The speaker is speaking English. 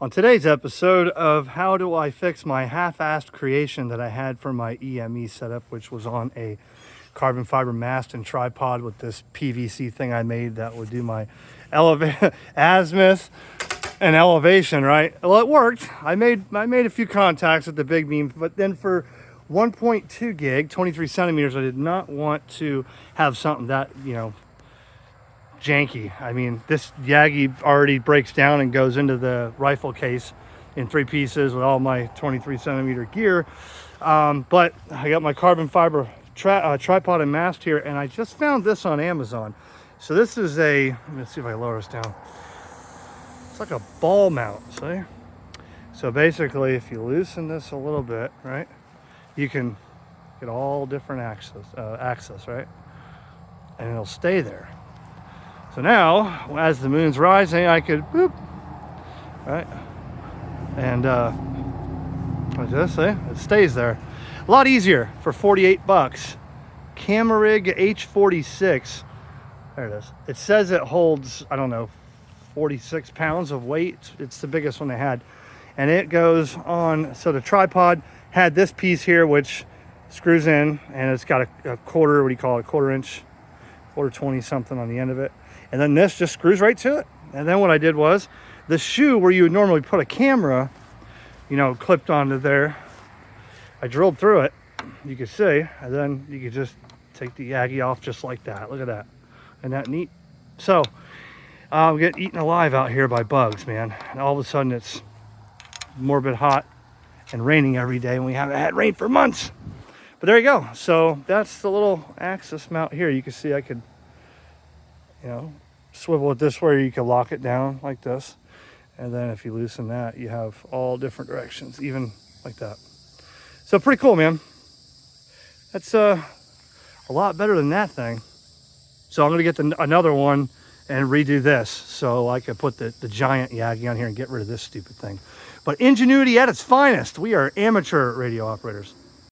On today's episode of how do I fix my half-assed creation that I had for my EME setup, which was on a carbon fiber mast and tripod with this PVC thing I made that would do my azimuth and elevation, right? Well, it worked. I made a few contacts with the big beam, but then for 1.2 gig, 23 centimeters, I did not want to have something that, janky. I mean, this Yagi already breaks down and goes into the rifle case in 3 pieces with all my 23 centimeter gear. But I got my carbon fiber tripod and mast here, and I just found this on Amazon. So this is let me see if I lower this down. It's like a ball mount, see? So basically, if you loosen this a little bit, right, you can get all different axis, right? And it'll stay there. So now, as the moon's rising, I could boop, right? And like this, see? It stays there. A lot easier for 48 bucks. Camarig H46. There it is. It says it holds, I don't know, 46 pounds of weight. It's the biggest one they had. And it goes on, so the tripod had this piece here, which screws in, and it's got a quarter, what do you call it, quarter 20 something on the end of it. And then this just screws right to it. And then what I did was, the shoe where you would normally put a camera, clipped onto there, I drilled through it, you could see, and then you could just take the Yagi off just like that. Look at that. Isn't that neat? So, I'm getting eaten alive out here by bugs, man. And all of a sudden it's morbid hot and raining every day, and we haven't had rain for months. But there you go. So that's the little axis mount here. You can see I could, swivel it this way, or you can lock it down like this. And then if you loosen that, you have all different directions, even like that. So pretty cool, man. That's a lot better than that thing. So I'm gonna get another one and redo this, so I could put the giant Yagi on here and get rid of this stupid thing. But ingenuity at its finest. We are amateur radio operators.